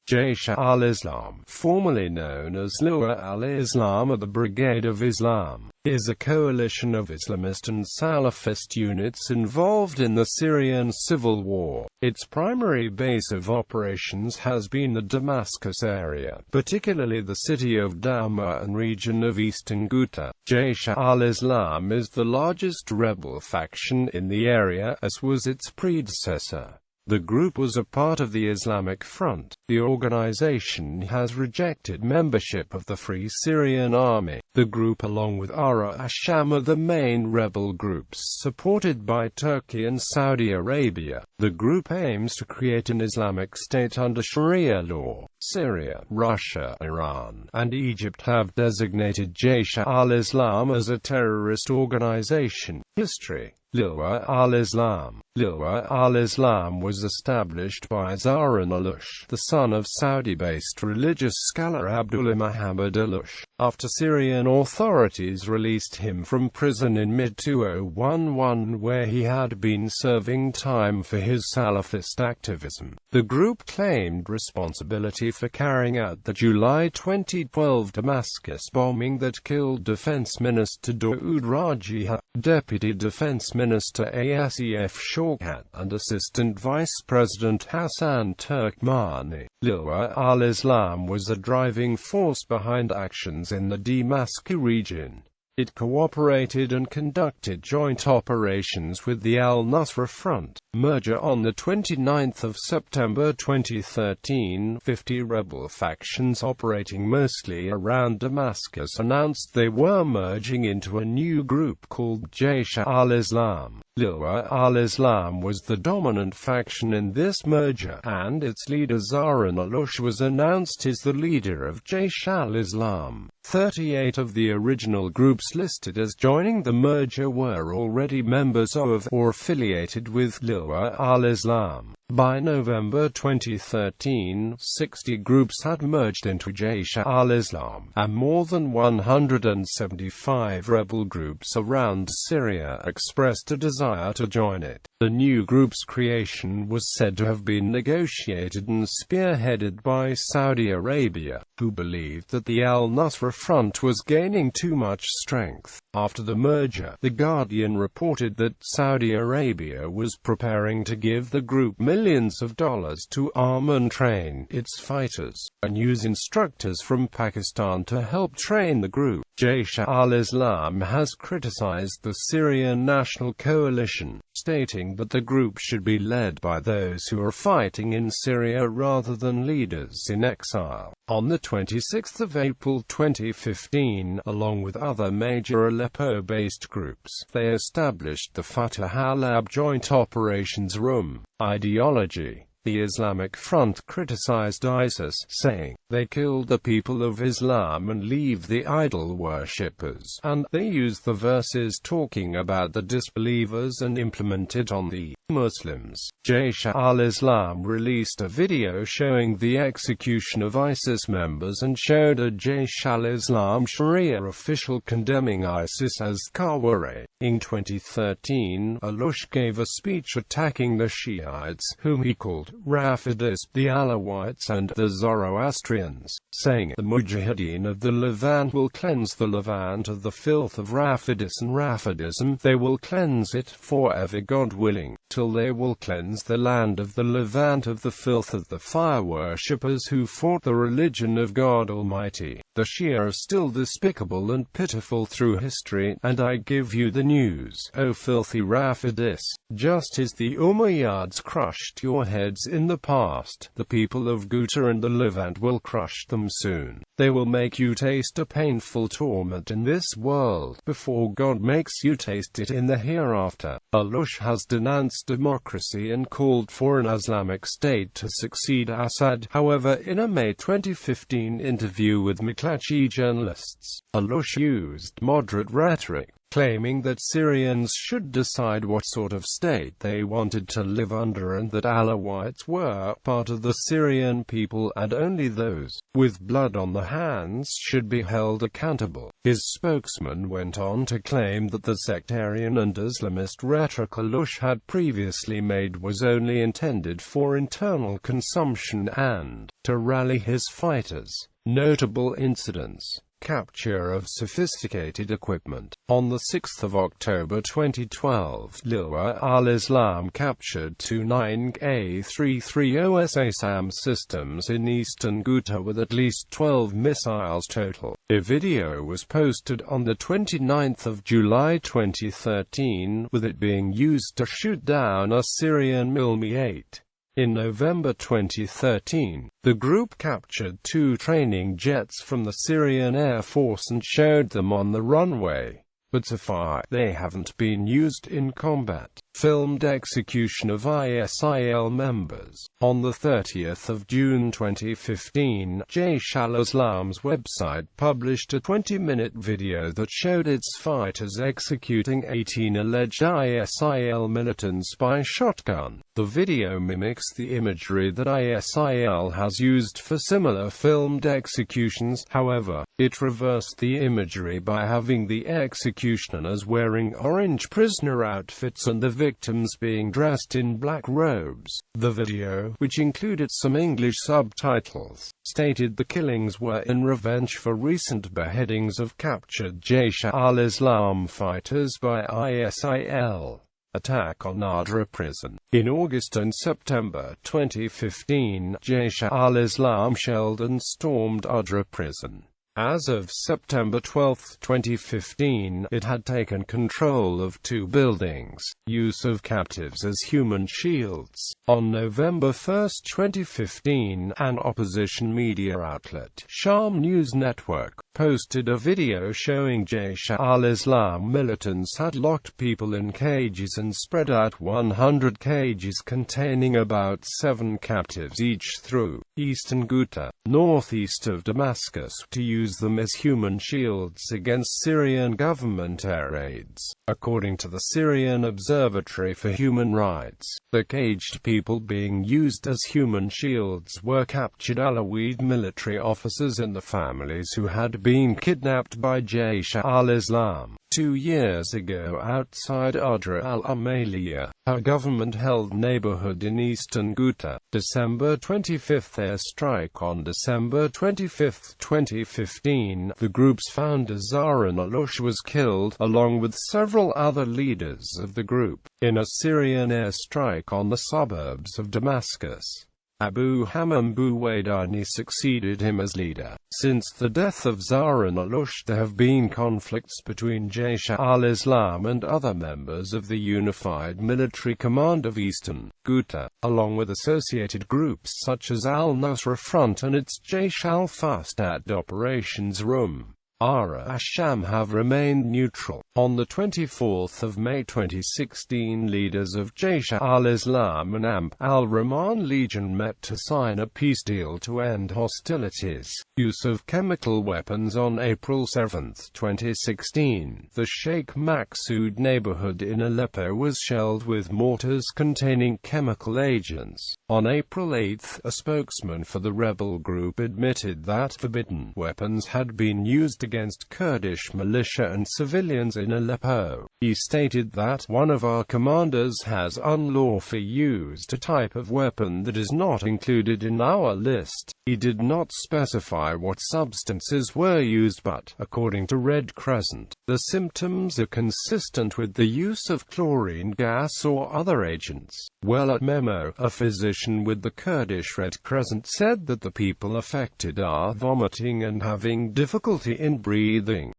Jaysh al-Islam, formerly known as Liwa al-Islam or the Brigade of Islam, is a coalition of Islamist and Salafist units involved in the Syrian Civil War. Its primary base of operations has been the Damascus area, particularly the city of Douma and region of Eastern Ghouta.Jaysh. Al-Islam is the largest rebel faction in the area, as was its predecessor. The group was a part of the Islamic Front. The organization has rejected membership of the Free Syrian Army. The group, along with Asham, are the main rebel groups supported by Turkey and Saudi Arabia. The group aims to create an Islamic state under Sharia law. Syria, Russia, Iran, and Egypt have designated Jaysh al-Islam as a terrorist organization. History. Liwa al-Islam. Liwa al-Islam was established by Zaran al-Ush, the son of Saudi-based religious scholar Abdullah Muhammad al-Ush, after Syrian authorities released him from prison in mid-2011 where he had been serving time for his Salafist activism. The group claimed responsibility for carrying out the July 2012 Damascus bombing that killed Defense Minister Daoud Rajiha, Deputy Defense Minister Asif Shawkat, and Assistant Vice President Hassan Turkmani. Liwa al-Islam was the driving force behind actions in the Damascus region. It cooperated and conducted joint operations with the Al-Nusra Front. Merger. On 29 September 2013, 50 rebel factions operating mostly around Damascus announced they were merging into a new group called Jaysh al-Islam. Liwa al-Islam was the dominant faction in this merger, and its leader Zaran al-Ush was announced as the leader of Jaysh al-Islam. 38 of the original groups listed as joining the merger were already members of or affiliated with Liwa al-Islam. By November 2013, 60 groups had merged into Jaysh al-Islam, and more than 175 rebel groups around Syria expressed a desire to join it. The new group's creation was said to have been negotiated and spearheaded by Saudi Arabia, who believed that the Al-Nusra Front was gaining too much strength. After the merger, The Guardian reported that Saudi Arabia was preparing to give the group millions of dollars to arm and train its fighters, and use instructors from Pakistan to help train the group. Jaysh al-Islam has criticized the Syrian National Coalition, stating that the group should be led by those who are fighting in Syria rather than leaders in exile. On 26 April 2015, along with other major Aleppo-based groups, they established the Fatah al-Lab Joint Operations Room. Ideology. The Islamic Front criticized ISIS, saying, "They killed the people of Islam and leave the idol worshippers," and they use the verses talking about the disbelievers and implement it on the Muslims. Jaysh al-Islam released a video showing the execution of ISIS members and showed a Jaysh al-Islam Sharia official condemning ISIS as Kawari. In 2013, al-Ush gave a speech attacking the Shiites, whom he called Rafidis, the Alawites and the Zoroastrians, saying, "The Mujahideen of the Levant will cleanse the Levant of the filth of Rafidis and Rafidism. They will cleanse it forever, God willing, till they will cleanse the land of the Levant of the filth of the fire worshippers who fought the religion of God Almighty. The Shia are still despicable and pitiful through history, and I give you the news, O filthy Rafidis. Just as the Umayyads crushed your heads in the past, the people of Ghouta and the Levant will crush them soon. They will make you taste a painful torment in this world, before God makes you taste it in the hereafter." Al-Ush has denounced democracy and called for an Islamic state to succeed Assad. However, in a May 2015 interview with McClatchy journalists, Al-Ush used moderate rhetoric. claiming that Syrians should decide what sort of state they wanted to live under and that Alawites were part of the Syrian people and only those with blood on the hands should be held accountable. His spokesman went on to claim that the sectarian and Islamist rhetoric Al-Lush had previously made was only intended for internal consumption and to rally his fighters. Notable incidents: capture of sophisticated equipment. On 6 October 2012, Liwa al-Islam captured two 9K-330 SASAM systems in Eastern Ghouta with at least 12 missiles total. A video was posted on 29 July 2013, with it being used to shoot down a Syrian Mi-8. In November 2013, the group captured two training jets from the Syrian Air Force and showed them on the runway, but so far, they haven't been used in combat. Filmed execution of ISIL members. On 30 June 2015, Jaysh al-Islam's website published a 20-minute video that showed its fighters executing 18 alleged ISIL militants by shotgun. The video mimics the imagery that ISIL has used for similar filmed executions. However, it reversed the imagery by having the executioners wearing orange prisoner outfits and the victims being dressed in black robes. The video, which included some English subtitles, stated the killings were in revenge for recent beheadings of captured Jaysh al-Islam fighters by ISIL. Attack on Adra prison. In August and September 2015, Jaysh al-Islam shelled and stormed Adra prison. As of September 12, 2015, it had taken control of two buildings. Use of captives as human shields. On November 1, 2015, an opposition media outlet, Sham News Network, posted a video showing Jaysh al-Islam militants had locked people in cages and spread out 100 cages containing about 7 captives each through Eastern Ghouta, northeast of Damascus, to use them as human shields against Syrian government air raids. According to the Syrian Observatory for Human Rights, the caged people being used as human shields were captured Alawite military officers and the families who had been kidnapped by Jaysh al-Islam. 2 years ago outside Adra al-Amaliyah, a government-held neighborhood in Eastern Ghouta. December 25 airstrike. On December 25, 2015, the group's founder Zahran al-Lush was killed, along with several other leaders of the group, in a Syrian airstrike on the suburbs of Damascus. Abu Hammam Buwaidani succeeded him as leader. Since the death of Zahran al-Lush, there have been conflicts between Jaysh al-Islam and other members of the Unified Military Command of Eastern Ghouta, along with associated groups such as Al-Nusra Front and its Jaysh al-Fastat Operations Room. Asham have remained neutral. On 24 May 2016, leaders of Jaysh al-Islam and Amp al-Rahman Legion met to sign a peace deal to end hostilities. Use of chemical weapons. On April 7, 2016, the Sheikh Maqsood neighborhood in Aleppo was shelled with mortars containing chemical agents. On April 8, a spokesman for the rebel group admitted that forbidden weapons had been used against Kurdish militia and civilians in Aleppo. He stated that one of our commanders has unlawfully used a type of weapon that is not included in our list. He did not specify what substances were used, but, according to Red Crescent, the symptoms are consistent with the use of chlorine gas or other agents. At memo, a physician with the Kurdish Red Crescent said that the people affected are vomiting and having difficulty in breathing.